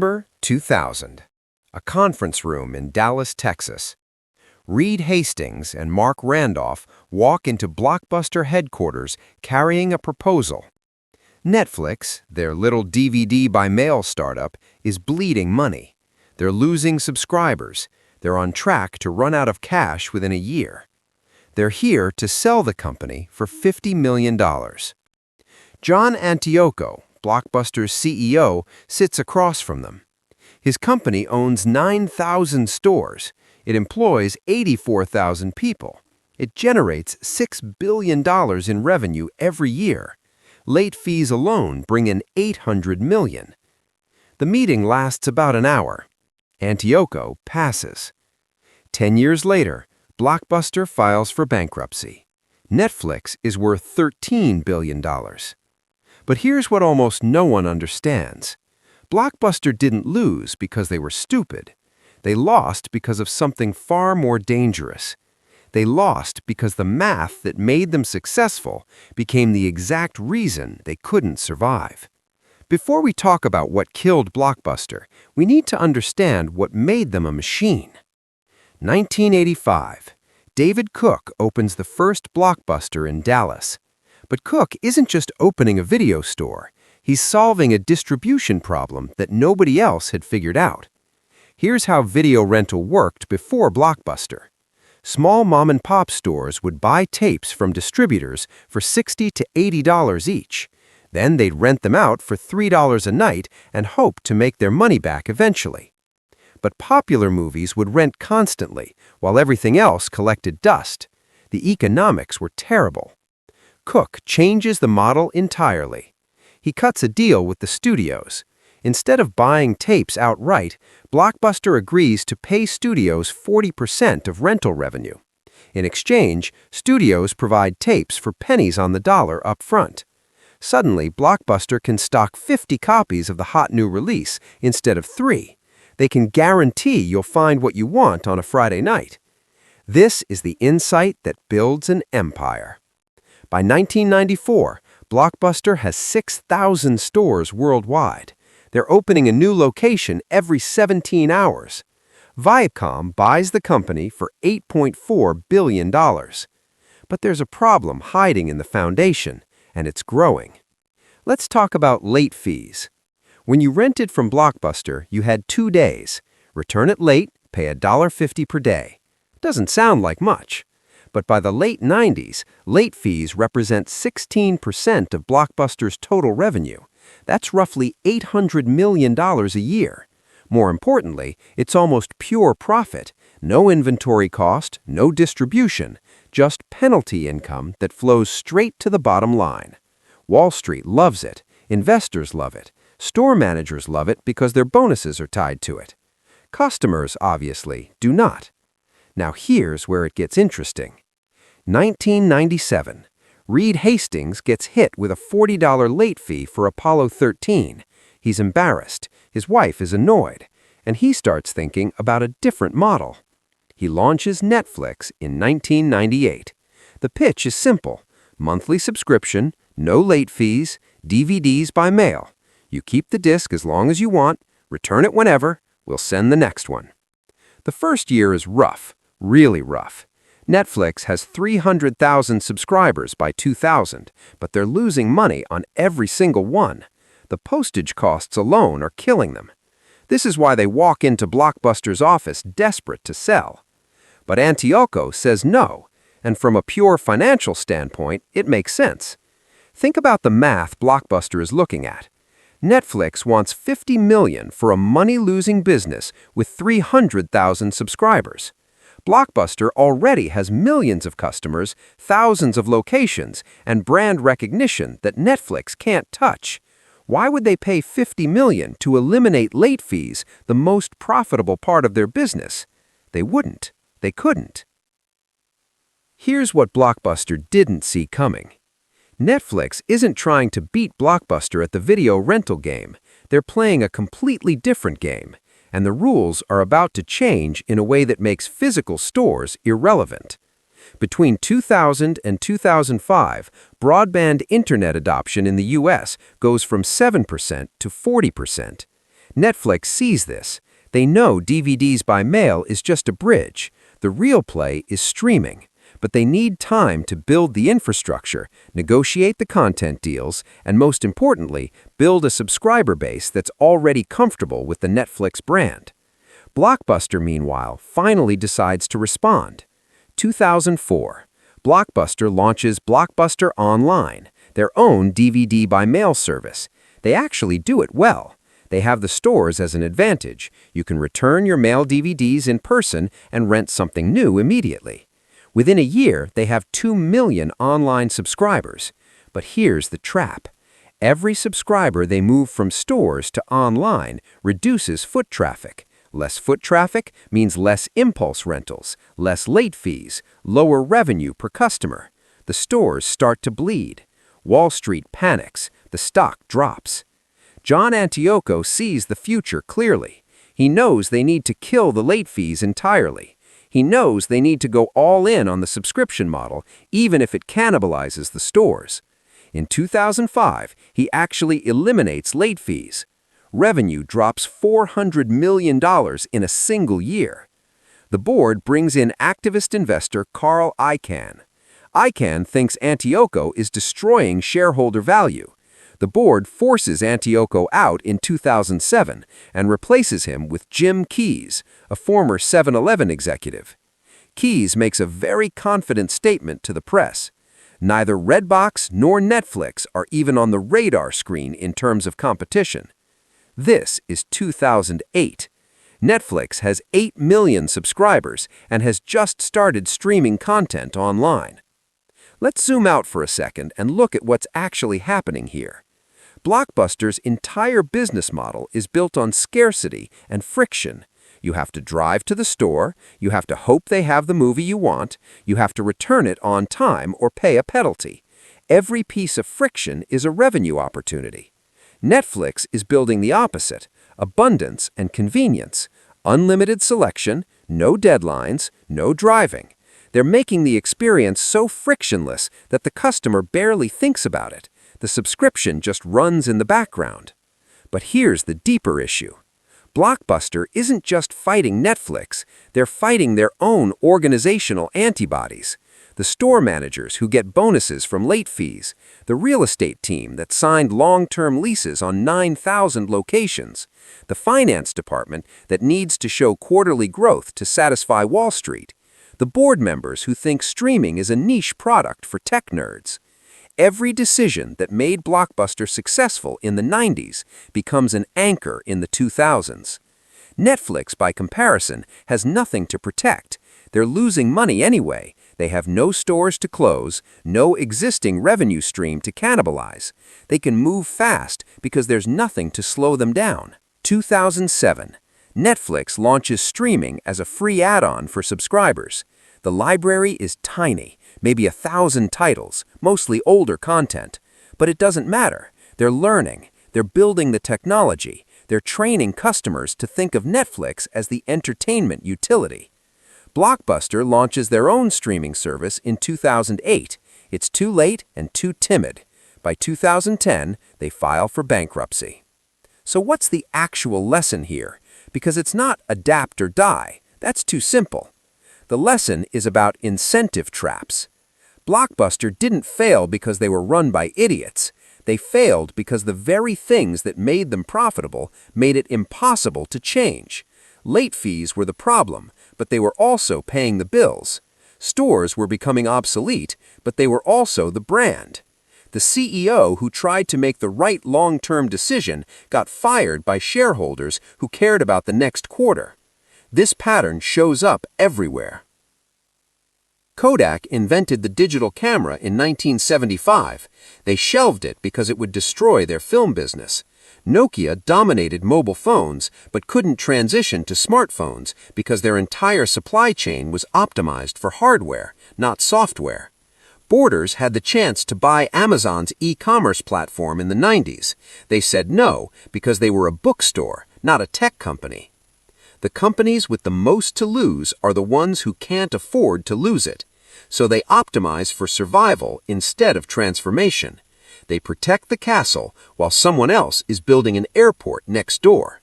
November 2000. A conference room in Dallas, Texas. Reed Hastings and Mark Randolph walk into Blockbuster headquarters carrying a proposal. Netflix, their little DVD-by-mail startup, is bleeding money. They're losing subscribers. They're on track to run out of cash within a year. They're here to sell the company for $50 million. John Antioco, Blockbuster's CEO, sits across from them. His company owns 9,000 stores. It employs 84,000 people. It generates $6 billion in revenue every year. Late fees alone bring in $800 million. The meeting lasts about an hour. Antioco passes. 10 years later, Blockbuster files for bankruptcy. Netflix is worth $13 billion. But here's what almost no one understands. Blockbuster didn't lose because they were stupid. They lost because of something far more dangerous. They lost because the math that made them successful became the exact reason they couldn't survive. Before we talk about what killed Blockbuster, we need to understand what made them a machine. 1985. David Cook opens the first Blockbuster in Dallas. But Cook isn't just opening a video store. He's solving a distribution problem that nobody else had figured out. Here's how video rental worked before Blockbuster. Small mom-and-pop stores would buy tapes from distributors for $60 to $80 each. Then they'd rent them out for $3 a night and hope to make their money back eventually. But popular movies would rent constantly, while everything else collected dust. The economics were terrible. Cook changes the model entirely. He cuts a deal with the studios. Instead of buying tapes outright, Blockbuster agrees to pay studios 40% of rental revenue. In exchange, studios provide tapes for pennies on the dollar up front. Suddenly, Blockbuster can stock 50 copies of the hot new release instead of 3. They can guarantee you'll find what you want on a Friday night. This is the insight that builds an empire. By 1994, Blockbuster has 6,000 stores worldwide. They're opening a new location every 17 hours. Viacom buys the company for $8.4 billion. But there's a problem hiding in the foundation, and it's growing. Let's talk about late fees. When you rented from Blockbuster, you had 2 days. Return it late, pay $1.50 per day. Doesn't sound like much. But by the late 90s, late fees represent 16% of Blockbuster's total revenue. That's roughly $800 million a year. More importantly, it's almost pure profit. No inventory cost, no distribution, just penalty income that flows straight to the bottom line. Wall Street loves it. Investors love it. Store managers love it because their bonuses are tied to it. Customers, obviously, do not. Now here's where it gets interesting. 1997. Reed Hastings gets hit with a $40 late fee for Apollo 13. He's embarrassed, his wife is annoyed, and he starts thinking about a different model. He launches Netflix in 1998. The pitch is simple. Monthly subscription, no late fees, DVDs by mail. You keep the disc as long as you want, return it whenever, we'll send the next one. The first year is rough, really rough. Netflix has 300,000 subscribers by 2000, but they're losing money on every single one. The postage costs alone are killing them. This is why they walk into Blockbuster's office desperate to sell. But Antioco says no, and from a pure financial standpoint, it makes sense. Think about the math Blockbuster is looking at. Netflix wants $50 million for a money-losing business with 300,000 subscribers. Blockbuster already has millions of customers, thousands of locations, and brand recognition that Netflix can't touch. Why would they pay $50 million to eliminate late fees, the most profitable part of their business? They wouldn't. They couldn't. Here's what Blockbuster didn't see coming. Netflix isn't trying to beat Blockbuster at the video rental game. They're playing a completely different game, and the rules are about to change in a way that makes physical stores irrelevant. Between 2000 and 2005, broadband internet adoption in the U.S. goes from 7% to 40%. Netflix sees this. They know DVDs by mail is just a bridge. The real play is streaming. But they need time to build the infrastructure, negotiate the content deals, and most importantly, build a subscriber base that's already comfortable with the Netflix brand. Blockbuster, meanwhile, finally decides to respond. 2004. Blockbuster launches Blockbuster Online, their own DVD by mail service. They actually do it well. They have the stores as an advantage. You can return your mail DVDs in person and rent something new immediately. Within a year, they have 2 million online subscribers. But here's the trap. Every subscriber they move from stores to online reduces foot traffic. Less foot traffic means less impulse rentals, less late fees, lower revenue per customer. The stores start to bleed. Wall Street panics. The stock drops. John Antioco sees the future clearly. He knows they need to kill the late fees entirely. He knows they need to go all in on the subscription model, even if it cannibalizes the stores. In 2005, he actually eliminates late fees. Revenue drops $400 million in a single year. The board brings in activist investor Carl Icahn. Icahn thinks Antioco is destroying shareholder value. The board forces Antioco out in 2007 and replaces him with Jim Keyes, a former 7-Eleven executive. Keyes makes a very confident statement to the press. Neither Redbox nor Netflix are even on the radar screen in terms of competition. This is 2008. Netflix has 8 million subscribers and has just started streaming content online. Let's zoom out for a second and look at what's actually happening here. Blockbuster's entire business model is built on scarcity and friction. You have to drive to the store, you have to hope they have the movie you want, you have to return it on time or pay a penalty. Every piece of friction is a revenue opportunity. Netflix is building the opposite: abundance and convenience, unlimited selection, no deadlines, no driving. They're making the experience so frictionless that the customer barely thinks about it. The subscription just runs in the background. But here's the deeper issue. Blockbuster isn't just fighting Netflix, they're fighting their own organizational antibodies. The store managers who get bonuses from late fees, the real estate team that signed long-term leases on 9,000 locations, the finance department that needs to show quarterly growth to satisfy Wall Street, the board members who think streaming is a niche product for tech nerds. Every decision that made Blockbuster successful in the 90s becomes an anchor in the 2000s. Netflix, by comparison, has nothing to protect. They're losing money anyway. They have no stores to close, no existing revenue stream to cannibalize. They can move fast because there's nothing to slow them down. 2007. Netflix launches streaming as a free add-on for subscribers. The library is tiny, maybe 1,000 titles, mostly older content. But it doesn't matter. They're learning. They're building the technology. They're training customers to think of Netflix as the entertainment utility. Blockbuster launches their own streaming service in 2008. It's too late and too timid. By 2010, they file for bankruptcy. So what's the actual lesson here? Because it's not adapt or die. That's too simple. The lesson is about incentive traps. Blockbuster didn't fail because they were run by idiots. They failed because the very things that made them profitable made it impossible to change. Late fees were the problem, but they were also paying the bills. Stores were becoming obsolete, but they were also the brand. The CEO who tried to make the right long-term decision got fired by shareholders who cared about the next quarter. This pattern shows up everywhere. Kodak invented the digital camera in 1975. They shelved it because it would destroy their film business. Nokia dominated mobile phones but couldn't transition to smartphones because their entire supply chain was optimized for hardware, not software. Borders had the chance to buy Amazon's e-commerce platform in the 90s. They said no because they were a bookstore, not a tech company. The companies with the most to lose are the ones who can't afford to lose it. So they optimize for survival instead of transformation. They protect the castle while someone else is building an airport next door.